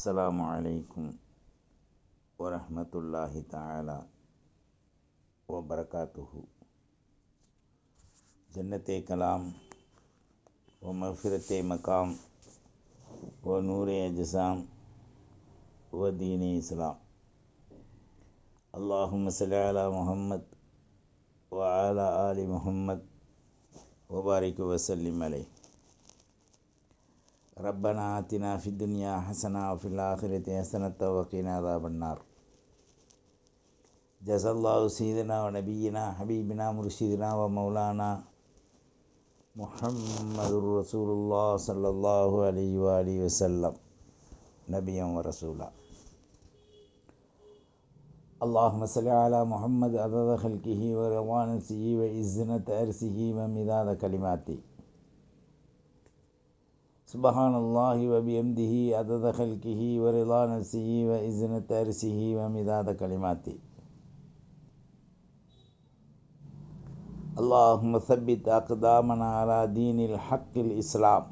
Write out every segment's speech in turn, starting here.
அஸ்ஸலாமு அலைக்கும் வரஹ்மத்துல்லாஹி தஆலா வபரகாத்துஹு. ஜன்னத்தே கலாம் வ மஃபிரத்தே மகாம் வ நூரே அஜ்ஸாம் வ தீனே இஸ்லாம். அல்லாஹும்ம ஸல்லி அலா முஹம்மத் வ அலா ஆலி முஹம்மத் வ பாரிக் வ ஸல்லிம் அலைஹி. ரப்பனா ஆத்தினா ஃபித் துன்யா ஹஸனா வ ஃபில் ஆখিরাতি ஹஸனத்தன் வ கினா அஸாபன்னார். ஜஸல்லாஹு சய்யிதனா வ நபியினா ஹபீபினா முர்ஷிதினா வ மௌலானா முஹம்மதுர் ரசூலுல்லாஹ் ஸல்லல்லாஹு அலைஹி வ ஆலிஹி வஸல்லம் நபியம் வ ரசூலா. அல்லாஹும்ம ஸல்லி அலா முஹம்மத் அதத ஹல்கிஹி வ ரிضா நஃப்ஸிஹி வ இஸ்ஸத அர்ஸிஹி வ மிதாத கலிமாத்தி. சுப்ஹானல்லாஹி வ பிஹம்திஹி அதத ஹல்கிஹி வ ரிضா நஃப்ஸிஹி வ இஸ்ஸத அர்ஸிஹி வ மிதாத கலிமாத்தி. اللهم ثبت أقدامنا على دين الحق الإسلام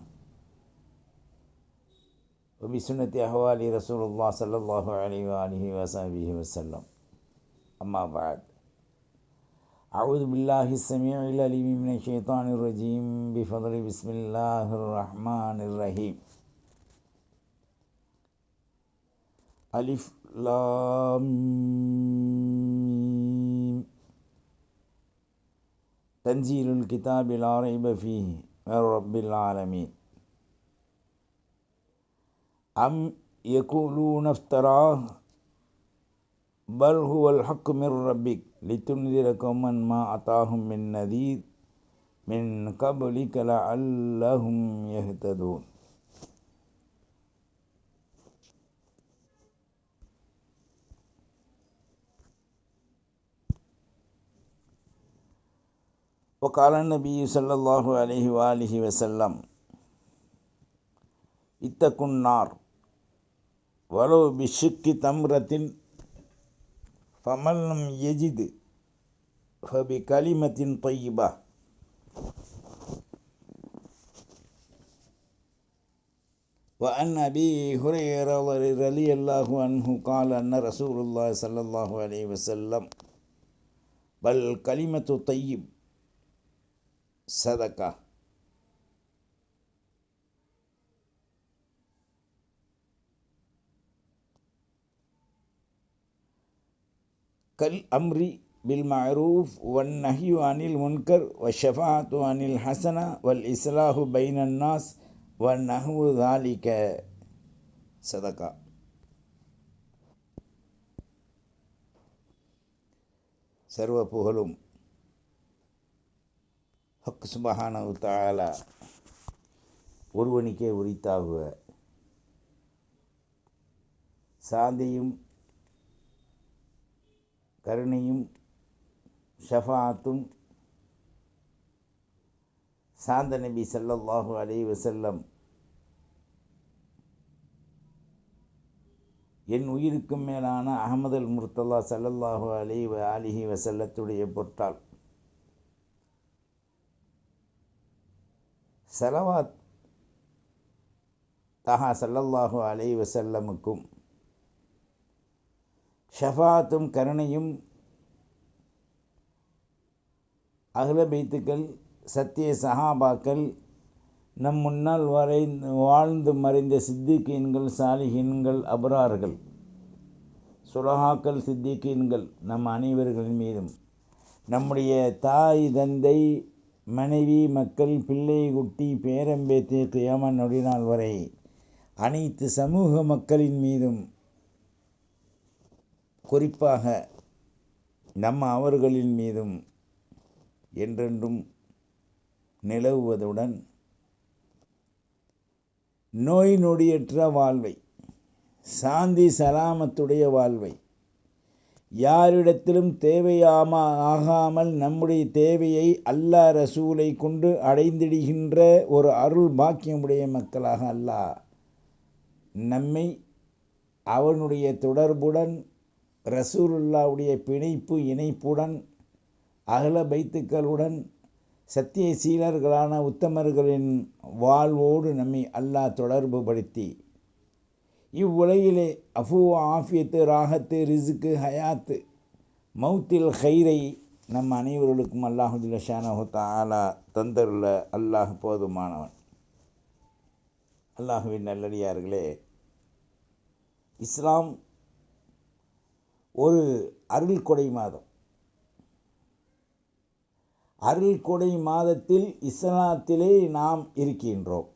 وبسنة أحوال رسول الله صلى الله عليه وآله وصحبه وسلم. أما بعد، أعوذ بالله السميع العليم من الشيطان الرجيم بفضل بسم الله الرحمن الرحيم. ألف لام ميم. تنزيل الكتاب لا ريب فيه من رب العالمين. أم يقولون افتراه بل هو الحق من ربك لتنذر قوما ما أتاهم من نذير من قبلك لعلهم يهتدون. وقال النبي صلى الله عليه وآله وسلم اتقوا النار ولو بشق تمرة فمن لم يجد فبكلمة طيبة. وعن أبي هريرة رضي الله عنه قال أن رسول الله صلى الله عليه وسلم بل كلمة طيب صدقة. كالأمر بالمعروف والنهي عن المنكر والشفاعة عن الحسنة والإصلاح بين الناس ونحو ذلك صدقة. சர்வ புகழும் ஹக் சுப்ஹானஹு தஆலா ஒருவனுக்கே உரித்தாகுக. சாந்தியும் கருணையும் ஷஃபாஅத்தும் சாந்த நபி ஸல்லல்லாஹு அலைஹி வஸல்லம் என் உயிருக்கும் மேலான அஹ்மதுல் முர்த்தலா ஸல்லல்லாஹு அலைஹி வ ஆலிஹி வஸல்லத்துடைய பொருட்டால் ஸலவாத் தஹா ஸல்லல்லாஹு அலைஹி வஸல்லமுக்கும் ஷஃபாஅத்தும் கருணையும் அஹ்ல பைத்துக்கள் சத்திய சஹாபாக்கள் நம் முன்னால் வாழ்ந்து மறைந்த சித்திகீன்கள் சாலிஹீன்கள் அபரார்கள் சுலஹாக்கள் சித்திகீன்கள் நம் அனைவர்களின் மீதும் நம்முடைய தாய் தந்தை மனைவி மக்கள் பிள்ளை குட்டி பேரம்பேத்தி கியாமத் நொடிநாள் வரை அனைத்து சமூக மக்களின் மீதும் குறிப்பாக அவர்களின் மீதும் என்றென்றும் நிலவுவதுடன் நோய் நொடியற்ற வாழ்வை சாந்தி சலாமத்துடைய வாழ்வை யாரிடத்திலும் ஆகாமல் நம்முடைய தேவையை அல்லாஹ் ரசூலை கொண்டு அடைந்திடுகின்ற ஒரு அருள் பாக்கியமுடைய மக்களாக அல்லாஹ் நம்மை அவனுடைய தொடர்புடன் ரசூலுல்லாவுடைய பிணைப்பு இணைப்புடன் அஹ்ல பைத்துக்களுடன் சத்திய சீலர்களான உத்தமர்களின் வாழ்வோடு நம்மை அல்லாஹ் தொடர்பு படுத்தி இவ்வுலகிலே அஃபு, ஆஃபியத்து, ராகத்து, ரிசுக்கு, ஹயாத்து, மௌத்தில் ஹைரை நம் அனைவர்களுக்கும் அல்லாஹு ஜல்ல ஷானஹு தஆலா தந்தருள்ள அல்லாஹ் போதுமானவன். அல்லாஹுவின் நல்லடியார்களே, இஸ்லாம் ஒரு அருள் கொடை மாதம். அருள் கொடை மாதத்தில் இஸ்லாத்திலே நாம் இருக்கின்றோம்.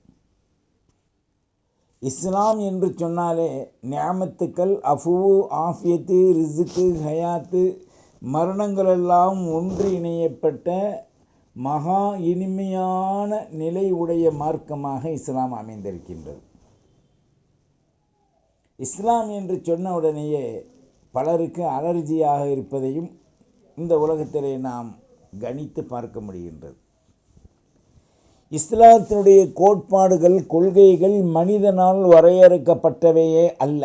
இஸ்லாம் என்று சொன்னாலே நியாமத்துக்கள், அஃபு, ஆஃபியத்து, ரிசுக்கு, ஹயாத்து, மரணங்களெல்லாம் ஒன்று இணையப்பட்ட மகா இனிமையான நிலை உடைய மார்க்கமாக இஸ்லாம் அமைந்திருக்கின்றது. இஸ்லாம் என்று சொன்ன உடனேயே பலருக்கு அலர்ஜியாக இருப்பதையும் இந்த உலகத்திலே நாம் கணித்து பார்க்க முடிகின்றது. இஸ்லாத்தினுடைய கோட்பாடுகள், கொள்கைகள் மனிதனால் வரையறுக்கப்பட்டவையே அல்ல.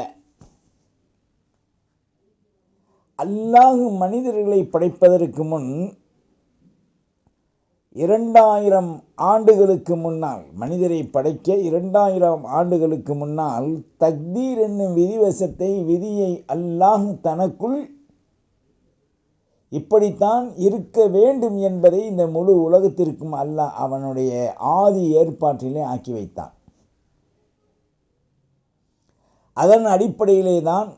அல்லாஹ் மனிதர்களை படைப்பதற்கு முன் 2000 ஆண்டுகளுக்கு முன்னால், மனிதரை படைக்க 2000 ஆண்டுகளுக்கு முன்னால் தக்தீர் என்னும் விதியை அல்லாஹ் தனக்குள் இப்படித்தான் இருக்க வேண்டும் என்பதை இந்த முழு உலகத்திற்கும் அல்லாஹ் அவனுடைய ஆதி ஏற்பாட்டிலே ஆக்கி வைத்தான். அதன் அடிப்படையிலே தான்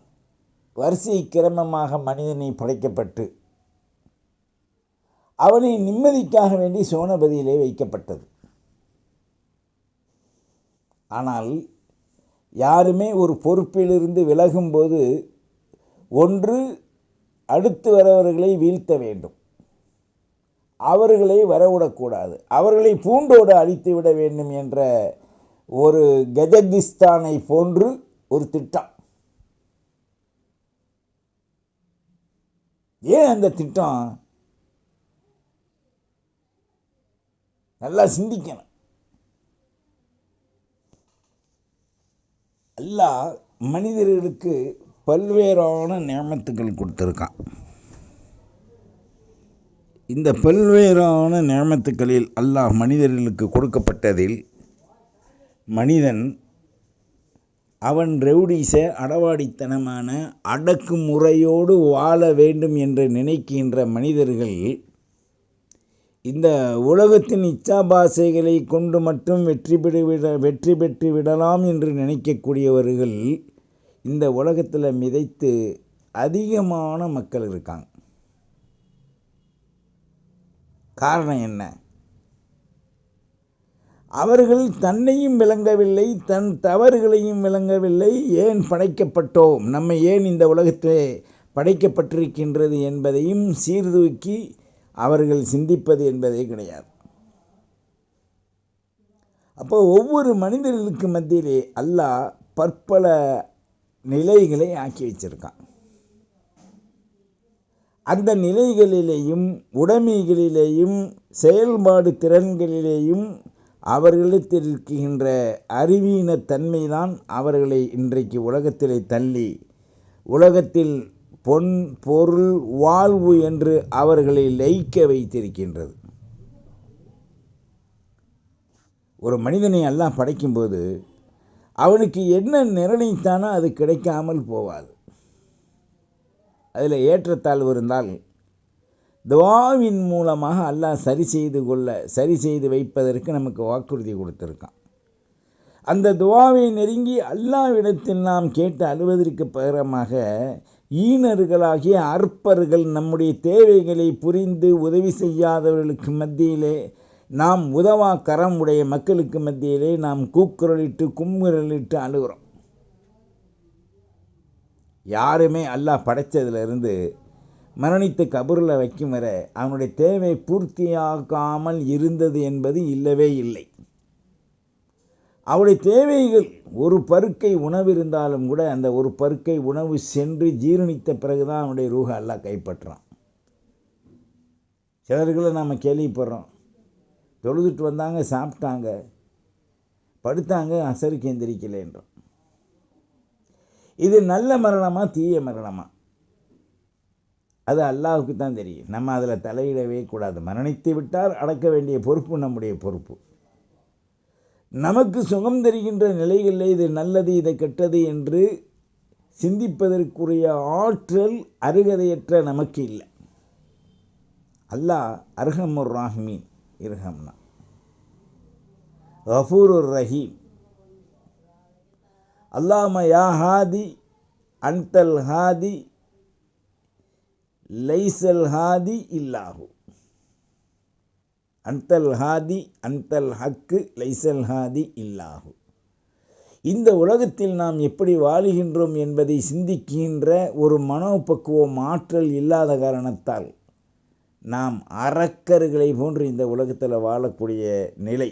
வரிசை கிரமமாக மனிதனை படைக்கப்பட்டு அவனை நிம்மதிக்காக வேண்டி சோனபதியிலே வைக்கப்பட்டது. ஆனால் யாருமே ஒரு பொறுப்பிலிருந்து விலகும்போது ஒன்று அடுத்து வரவர்களை வீழ்த்த வேண்டும், அவர்களை வரவிடக்கூடாது, அவர்களை பூண்டோடு அழித்து விட வேண்டும் என்ற ஒரு கஜகிஸ்தானை போன்று ஒரு திட்டம். ஏன் அந்த திட்டம்? நல்லா சிந்திக்கணும். அல்லாஹ் மனிதர்களுக்கு பல்வேறான நியமத்துக்கள் கொடுத்துருக்கான். இந்த பல்வேறான நியமத்துக்களில் அல்லாஹ் மனிதர்களுக்கு கொடுக்கப்பட்டதில் மனிதன் அவன் ரவுடிச அடவாடித்தனமான அடக்குமுறையோடு வாழ வேண்டும் என்று நினைக்கின்ற மனிதர்கள் இந்த உலகத்தின் இச்சாபாசைகளை கொண்டு மட்டும் வெற்றி பெற்று விடலாம் என்று நினைக்கக்கூடியவர்கள் இந்த உலகத்தில் மிதைத்து அதிகமான மக்கள் இருக்காங்க. காரணம் என்ன? அவர்கள் தன்னையும் விளங்கவில்லை, தன் தவறுகளையும் விளங்கவில்லை. ஏன் படைக்கப்பட்டோம், நம்ம ஏன் இந்த உலகத்திலே படைக்கப்பட்டிருக்கின்றது என்பதையும் சீர்தூக்கி அவர்கள் சிந்திப்பது என்பதே கிடையாது. அப்போ ஒவ்வொரு மனிதர்களுக்கு மத்தியிலே அல்லாஹ் பற்பல நிலைகளை ஆக்கி வச்சிருக்கான். அந்த நிலைகளிலேயும் உடைமைகளிலேயும் செயல்பாடு திறன்களிலேயும் அவர்களிடத்தில் இருக்கின்ற அறிவீன தன்மைதான் அவர்களை இன்றைக்கு உலகத்திலே தள்ளி உலகத்தில் பொன், பொருள், வாழ்வு என்று அவர்களை லயிக்க வைத்திருக்கின்றது. ஒரு மனிதனை அல்லாஹ் படைக்கும்போது அவனுக்கு என்ன நிர்ணயித்தானோ அது கிடைக்காமல் போவாது. அதில் ஏற்றத்தாழ்வு இருந்தால் துஆவின் மூலமாக அல்லாஹ் சரி செய்து வைப்பதற்கு நமக்கு வாக்குறுதி கொடுத்துருக்கான். அந்த துஆவை நெருங்கி அல்லாஹ்விடத்தில் நாம் கேட்டு அழுவதற்கு பகரமாக ஈனர்களாகிய அற்பர்கள் நம்முடைய தேவைகளை புரிந்து உதவி செய்யாதவர்களுக்கு மத்தியிலே, நாம் உதவா கரம் உடைய மக்களுக்கு மத்தியிலே நாம் கூக்குரலிட்டு கும்முரலிட்டு அழுகிறோம். யாருமே அல்லாஹ் படைத்ததிலிருந்து மரணித்து கபூரில் வைக்கும் வரை அவனுடைய தேவை பூர்த்தியாகாமல் இருந்தது என்பது இல்லவே இல்லை. அவருடைய தேவைகள் ஒரு பருக்கை உணவு இருந்தாலும் கூட அந்த ஒரு பருக்கை உணவு சென்று ஜீரணித்த பிறகுதான் அவனுடைய ரூஹை அல்லாஹ் கைப்பற்றான். சிலர்களை நாம் கேள்விப்படுறோம், தொழுதுட்டு வந்தாங்க, சாப்பிட்டாங்க, படுத்தாங்க, அசருக்கு எந்திரிக்கலைன்றோம். இது நல்ல மரணமா தீய மரணமா அது அல்லாஹுக்கு தான் தெரியும். நம்ம அதில் தலையிடவே கூடாது. மரணித்து விட்டால் அடக்க வேண்டிய பொறுப்பு நம்முடைய பொறுப்பு. நமக்கு சுகம் தருகின்ற நிலைகளில் இது நல்லது இது கெட்டது என்று சிந்திப்பதற்குரிய ஆற்றல் அருகதையற்ற நமக்கு இல்லை. அல்லாஹ் அர்ஹமுர் ராஹிமீன், இர்ஹம்னா. கஃபூருர் ரஹீம். அல்லாஹும்ம யா ஹாதி அன்தல் ஹாதி லைசல் ஹாதி இல்லாஹு. அன்தல் ஹாதி அன்தல் ஹக்கு லைசல் ஹாதி இல்லாஹு. இந்த உலகத்தில் நாம் எப்படி வாழுகின்றோம் என்பதை சிந்திக்கின்ற ஒரு மனோபக்குவம் ஆற்றல் இல்லாத காரணத்தால் நாம் அரக்கர்களை போன்று இந்த உலகத்தில் வாழக்கூடிய நிலை.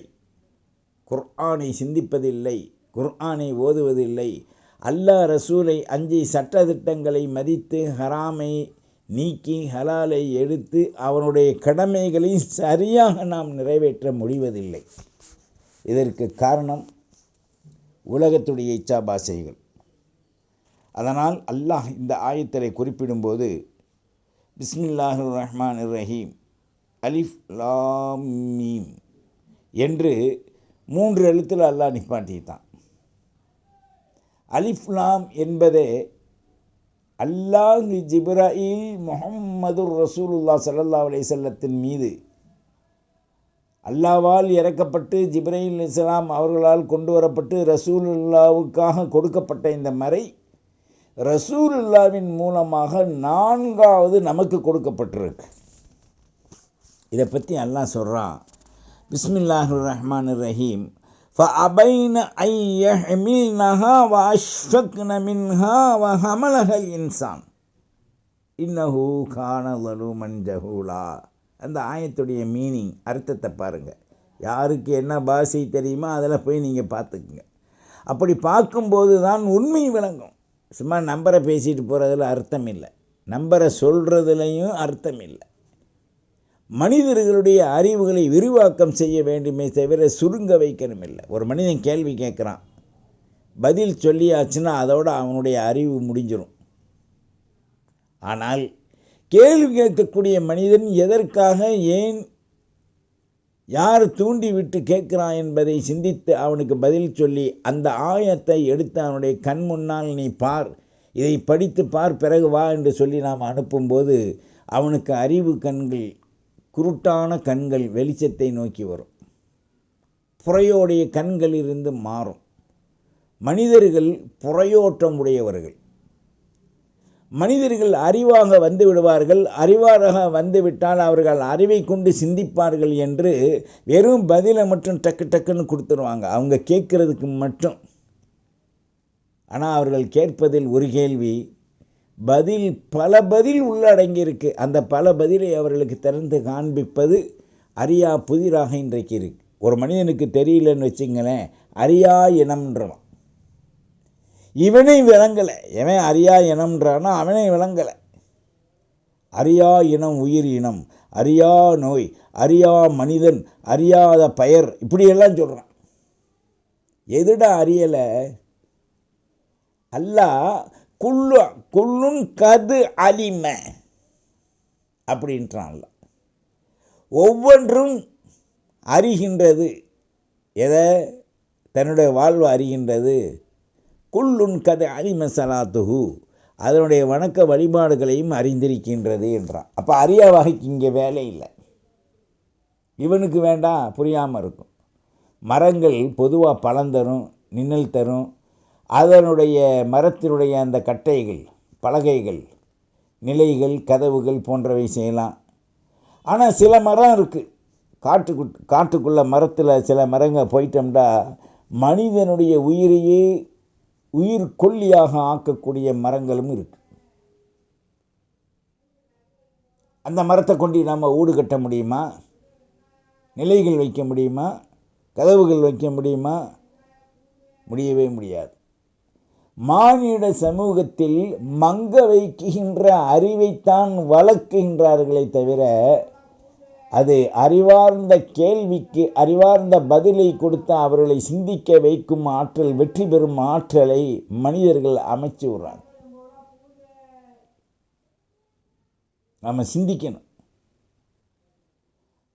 குர்ஆனை சிந்திப்பதில்லை, குர்ஆனை ஓதுவதில்லை, அல்லாஹ் ரசூலை அஞ்சி சட்டதிட்டங்களை மதித்து ஹராமை நீக்கி ஹலாலை எடுத்து அவனுடைய கடமைகளை சரியாக நாம் நிறைவேற்ற முடிவதில்லை. இதற்கு காரணம் உலகத்துடைய இச்சாபாசைகள். அதனால் அல்லாஹ் இந்த ஆயத்திலே குறிப்பிடும்போது பிஸ்மில்லாஹிர் ரஹ்மானிர் ரஹீம் அலிஃப் லாம் மீம் என்று 3 எழுத்தில் அல்லாஹ் நிப்பாட்டிட்டான். அலிஃப் லாம் என்பதே அல்லாஹ் ஜிப்ராயில் முஹம்மதுர் ரசூலுல்லாஹ் ஸல்லல்லாஹு அலைஹி வஸல்லத்தின் மீது அல்லாஹ்வால் இறக்கப்பட்டு ஜிப்ராயில் அலைஹிஸ்ஸலாம் அவர்களால் கொண்டு வரப்பட்டு ரசூலுல்லாவுக்காக கொடுக்கப்பட்ட இந்த மறை ரசூலுல்லாவின் மூலமாக 4வது நமக்கு கொடுக்கப்பட்டிருக்கு. இதை பற்றி அல்லாஹ் சொல்கிறான். பிஸ்மில்லாஹிர் ரஹ்மானிர் ரஹீம் ஃபஅபைன ஐ யஹ்மில்னஹா வஅஷ்ஃபக்ன மின்ஹா வஹமலஹல் இன்சான் இன்னஹு கான ஸலூமன் ஜஹூலா. அந்த ஆயத்துடைய மீனிங், அர்த்தத்தை பாருங்கள். யாருக்கு என்ன பாஷை தெரியுமோ அதில் போய் நீங்கள் பார்த்துக்குங்க. அப்படி பார்க்கும்போது தான் உண்மை விளங்கும். சும்மா நம்பரை பேசிட்டு போகிறதுல அர்த்தம் இல்லை, நம்பரை சொல்கிறதுலையும் அர்த்தம் இல்லை. மனிதர்களுடைய அறிவுகளை விரிவாக்கம் செய்ய வேண்டுமே தவிர சுருங்க வைக்கணும் இல்லை. ஒரு மனிதன் கேள்வி கேட்குறான், பதில் சொல்லியாச்சுன்னா அதோட அவனுடைய அறிவு முடிஞ்சிடும். ஆனால் கேள்வி கேட்கக்கூடிய மனிதன் எதற்காக, ஏன், யார் தூண்டி விட்டு கேட்குறான் என்பதை சிந்தித்து அவனுக்கு பதில் சொல்லி அந்த ஆயத்தை எடுத்து அவனுடைய கண் முன்னால் நீ பார், இதை படித்து பார், பிறகு வா என்று சொல்லி நாம் அனுப்பும்போது அவனுக்கு அறிவு கண்கள், குருட்டான கண்கள் வெளிச்சத்தை நோக்கி வரும். புறையோடைய கண்களிலிருந்து மாறும். மனிதர்கள் புறையோட்டம் உடையவர்கள். மனிதர்கள் அறிவாக வந்து விடுவார்கள். அறிவாக வந்துவிட்டால் அவர்கள் அறிவை கொண்டு சிந்திப்பார்கள் என்று வெறும் பதிலை மட்டும் டக்கு டக்குன்னு கொடுத்துருவாங்க, அவங்க கேட்குறதுக்கு மட்டும். ஆனால் அவர்கள் கேட்பதில் ஒரு கேள்வி, பதில் பல பதில் உள்ளடங்கியிருக்கு. அந்த பல பதிலை அவர்களுக்கு திறந்து காண்பிப்பது அறியா புதிராக இன்றைக்கு இருக்குது. ஒரு மனிதனுக்கு தெரியலன்னு வச்சுங்களேன், அறியா இனம்ன்றவன் இவனை விளங்கலை. எவன் அறியா இனம்ன்றானோ அவனை விளங்கலை. அறியா இனம் உயிர் இனம், அறியா நோய், அறியா மனிதன், அறியாத பெயர், இப்படியெல்லாம் சொல்கிறான். எதுடா அறியலை? அல்லாஹ் குல்லுன் கது அலிம அப்படின்றான்ல. ஒவ்வொன்றும் அறிகின்றது. எதை? தன்னுடைய வாழ்வு அறிகின்றது. குல்லுன் கது அலிம சலாத்துஹு, அதனுடைய வணக்க வழிபாடுகளையும் அறிந்திருக்கின்றது என்றான். அப்போ அறியா வகைக்கு இங்கே வேலை இல்லை. இவனுக்கு வேண்டாம், புரியாமல் இருக்கும். மரங்கள் பொதுவாக பழம் தரும், நிழல் தரும். அதனுடைய மரத்தினுடைய அந்த கட்டைகள், பலகைகள், நிலைகள், கதவுகள் போன்றவை செய்யலாம். ஆனால் சில மரம் இருக்குது, காட்டுக்குள்ளே மரத்தில் சில மரங்கள் போயிட்டோம்னா மனிதனுடைய உயிரையே உயிர் கொல்லியாக ஆக்கக்கூடிய மரங்களும் இருக்குது. அந்த மரத்தை கொண்டு நாம் ஊடு கட்ட முடியுமா? நிலைகள் வைக்க முடியுமா? கதவுகள் வைக்க முடியுமா? முடியவே முடியாது. மானிட சமூகத்தில் மங்க வைக்கின்ற அறிவைத்தான் வளர்க்கின்றார்களே தவிர அது அறிவார்ந்த கேள்விக்கு அறிவார்ந்த பதிலை கொடுத்து அவர்களை சிந்திக்க வைக்கும் ஆற்றல், வெற்றி பெறும் ஆற்றலை மனிதர்கள் அமைச்சு விடுறாங்க. நம்ம சிந்திக்கணும்.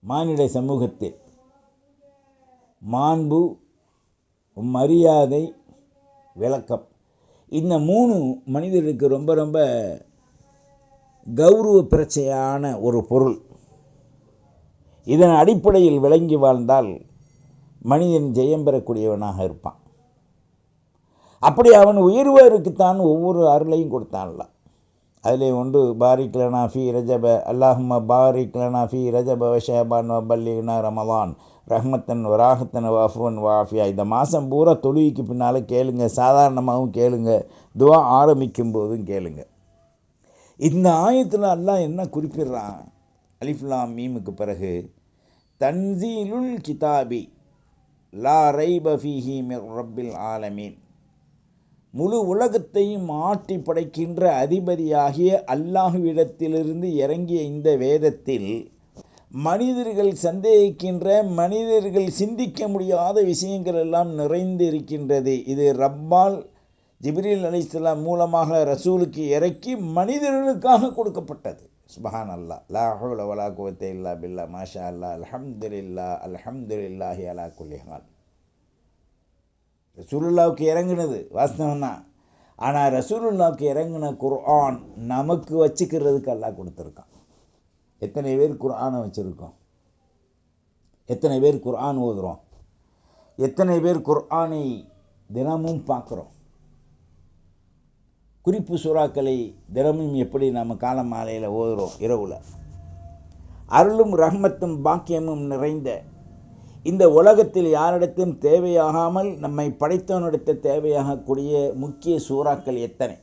மானிட சமூகத்தில் மாண்பு, மரியாதை, விளக்கம். இந்த 3 மனிதருக்கு ரொம்ப ரொம்ப கௌரவ பிரச்சனையான ஒரு பொருள். இதன் அடிப்படையில் விளங்கி வாழ்ந்தால் மனிதன் ஜெயம் பெறக்கூடியவனாக இருப்பான். அப்படி அவன் உயர்வருக்குத்தான் ஒவ்வொரு அருளையும் கொடுத்தான்ல. அதில் ஒன்று பாரிக் லனா ஃபி ரஜப, அல்லாஹும்ம பாரிக் லனா ஃபி ரஜப வஷபான் வபல்லிக்னா ரமலான் ரஹ்மத்தன் வராஹத்தன் வாஃபுவன் வாஃபியா. இந்த மாதம் பூரா தொழுகைக்கு பின்னால் கேளுங்க, சாதாரணமாகவும் கேளுங்க, துவா ஆரம்பிக்கும் போதும் கேளுங்க. இந்த ஆயத்தில் அல்லாஹ் என்ன குறிப்பிடுறான்? அலிஃப் லாம் மீமுக்கு பிறகு தன்சீலுல் கிதாபி லா ரைப ஃபீஹி மிர் ரப்பில் ஆலமீன். முழு உலகத்தையும் ஆட்டி படைக்கின்ற அதிபதியாகிய அல்லாஹ்விடத்திலிருந்து இறங்கிய இந்த வேதத்தில் மனிதர்கள் சந்தேகிக்கின்ற, மனிதர்கள் சிந்திக்க முடியாத விஷயங்கள் எல்லாம் நிறைந்து இருக்கின்றது. இது ரப்பால் ஜிப்ரீல் அலைஹிஸ்ஸலாம் மூலமாக ரசூலுக்கு இறக்கி மனிதர்களுக்காக கொடுக்கப்பட்டது. சுப்ஹான் அல்லாஹ், லா ஹவ்ல வலா குவத்த இல்லா பில்லா, மாஷா அல்லாஹ், அல்ஹம்துலில்லாஹ், அல்ஹம்துலில்லாஹி அலா குல்லி ஹால். ரசூலுல்லாவுக்கு இறங்குனது வாஸ்தவம் தான். ஆனால் ரசூலுல்லாவுக்கு இறங்கின குர்ஆன் நமக்கு வச்சுக்கிறதுக்கு அல்லாஹ் கொடுத்துருக்கான். எத்தனை பேர் குர்ஆனை வச்சுருக்கோம்? எத்தனை பேர் குர்ஆன் ஓதுகிறோம்? எத்தனை பேர் குர்ஆனை தினமும் பார்க்குறோம்? குறிப்பு சூறாக்களை தினமும் எப்படி நம்ம கால மாலையில் ஓதுகிறோம்? இரவில் அருளும் ரஹ்மத்தும் பாக்கியமும் நிறைந்த இந்த உலகத்தில் யாரிடத்தும் தேவையாகாமல் நம்மை படைத்தவனிடத்தில் தேவையாகக்கூடிய முக்கிய சூறாக்கள் எத்தனை?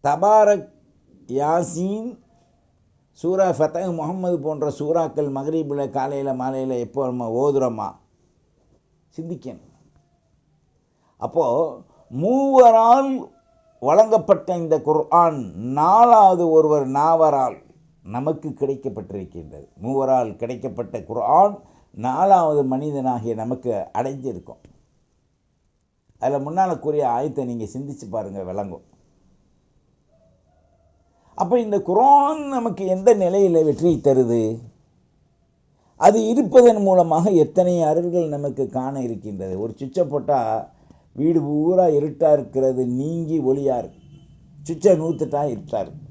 தபாரக், யாசீன், சூரா ஃபதஹ், முஹம்மது போன்ற சூறாக்கள் மக்ரிபில் காலையில் மாலையில் எப்போ நம்ம ஓதுறோமா? சிந்திக்கணும். அப்போது மூவரால் வழங்கப்பட்ட இந்த குர்ஆன் 4வது ஒருவர் நாவரால் நமக்கு கிடைக்கப்பட்டிருக்கின்றது. மூவரால் கிடைக்கப்பட்ட குர்ஆன் 4வது மனிதனாகிய நமக்கு அடைஞ்சிருக்கும். அதில் முன்னால் கூறிய ஆயத்தை நீங்கள் சிந்திச்சு பாருங்கள், விளங்கும். அப்போ இந்த குர்ஆன் நமக்கு எந்த நிலையில் வெற்றி தருது? அது இருப்பதன் மூலமாக எத்தனை அருள்கள் நமக்கு காண இருக்கின்றது. ஒரு சுவிட்சை போட்டால் வீடு பூரா இருட்டாக இருக்கிறது நீங்கி ஒளியாக இருக்கு. சுவிட்சை நூற்றுட்டா இருட்டாக இருக்கு.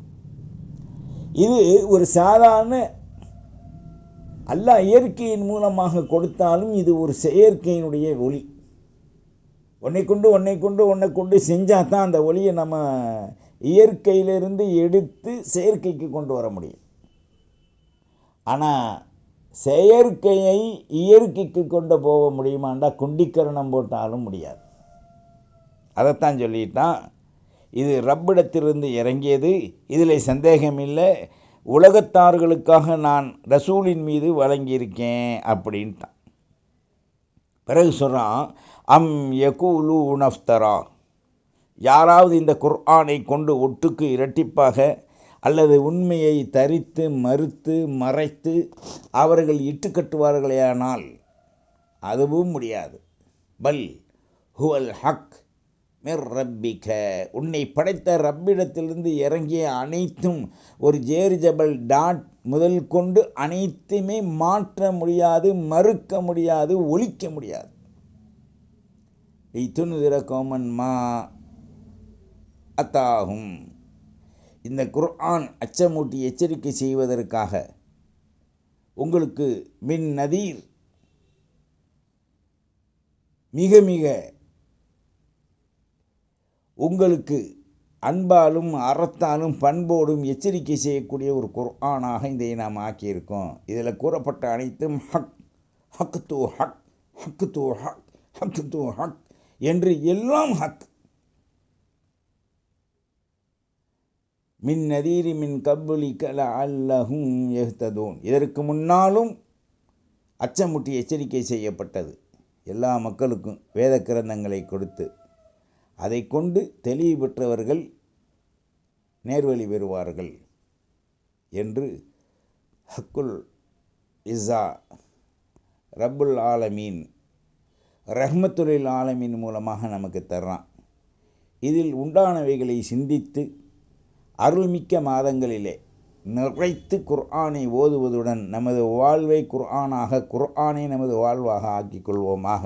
இது ஒரு சாதாரண அல்லாஹ் இயற்கையின் மூலமாக கொடுத்தாலும் இது ஒரு செயற்கையினுடைய ஒளி. ஒன்றை கொண்டு செஞ்சால் தான் அந்த ஒளியை நம்ம இயற்கையிலிருந்து எடுத்து செயற்கைக்கு கொண்டு வர முடியும். ஆனால் செயற்கையை இயற்கைக்கு கொண்டு போக முடியுமாண்டா குண்டிக்கரணம் போட்டாலும் முடியாது. அதைத்தான் சொல்லிட்டான். இது ரப்பிடத்திலிருந்து இறங்கியது, இதில் சந்தேகமில்லை. உலகத்தார்களுக்காக நான் ரசூலின் மீது வழங்கியிருக்கேன் அப்படின்ட்டான். பிறகு சொல்கிறான், அம் யகூலு நஃப்தரா. யாராவது இந்த குர்ஆனை கொண்டு ஒட்டுக்கு இரட்டிப்பாக அல்லது உண்மையை தரித்து மறுத்து மறைத்து அவர்கள் இட்டுக்கட்டுவார்களேயானால் அதுவும் முடியாது. பல் ஹுவல் ஹக் மிர் ரப்பிக. உன்னை படைத்த ரப்பிடத்திலிருந்து இறங்கிய அனைத்தும் ஒரு ஜேர்ஜபல் டாட் முதல் கொண்டு அனைத்துமே மாற்ற முடியாது, மறுக்க முடியாது, ஒழிக்க முடியாது. துன்திர கோமன் மா அத்தாகும். இந்த குர்ஆன் அச்சமூட்டி எச்சரிக்கை செய்வதற்காக உங்களுக்கு மின் நதீர் மிக மிக உங்களுக்கு அன்பாலும் அறத்தாலும் பண்போடும் எச்சரிக்கை செய்யக்கூடிய ஒரு குர்ஆனாக இதை நாம் ஆக்கியிருக்கோம். இதில் கூறப்பட்ட அனைத்தும் ஹக், ஹக் து ஹக், ஹக் து ஹக், ஹக் து ஹக் என்று எல்லாம் ஹக். மின் நதீரி மின் கபுலிக லஅல்லஹும் யஹ்ததூன். இதற்கு முன்னாலும் அச்சமுட்டி எச்சரிக்கை செய்யப்பட்டது எல்லா மக்களுக்கும் வேத கிரந்தங்களை கொடுத்து. அதை கொண்டு தெளிவு பெற்றவர்கள் நேர்வழி பெறுவார்கள் என்று ஹக்குல் இஸா ரப்புல் ஆலமீன் ரஹ்மத்துல் ஆலமீன் மூலமாக நமக்கு தர்றான். இதில் உண்டானவைகளை சிந்தித்து அருள்மிக்க மாதங்களிலே நிறைத்து குர்ஆனை ஓதுவதுடன் நமது வாழ்வை குர்ஆனாக, குர்ஆனை நமது வாழ்வாக ஆக்கிக் கொள்வோமாக.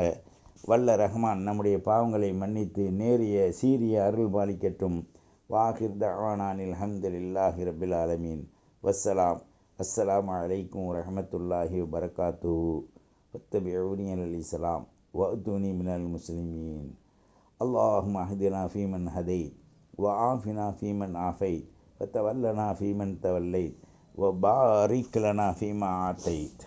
வல்ல ரஹ்மான் நம்முடைய பாவங்களை மன்னித்து நேரிய சீரிய அருள் பாலிக்கட்டும். வாஹிர் தஅவானானில் ஹம்துலில்லாஹி ரப்பில் ஆலமீன். அஸ்ஸலாமு அலைக்கும் வரஹ்மத்துல்லாஹி வபரகாத்துஹு. வத்தபிஊனி அலல் இஸ்லாம் வஅதூனி மினல் முஸ்லிமீன். அல்லாஹும்ம அஹ்தினா ஃபீமன் ஹதைத் வஆஃபினா ஃபீமன் ஆஃபைத் வதவல்லனா ஃபீமன் தவல்லைத் வபாரிக் லனா ஃபீமா ஆதைத்.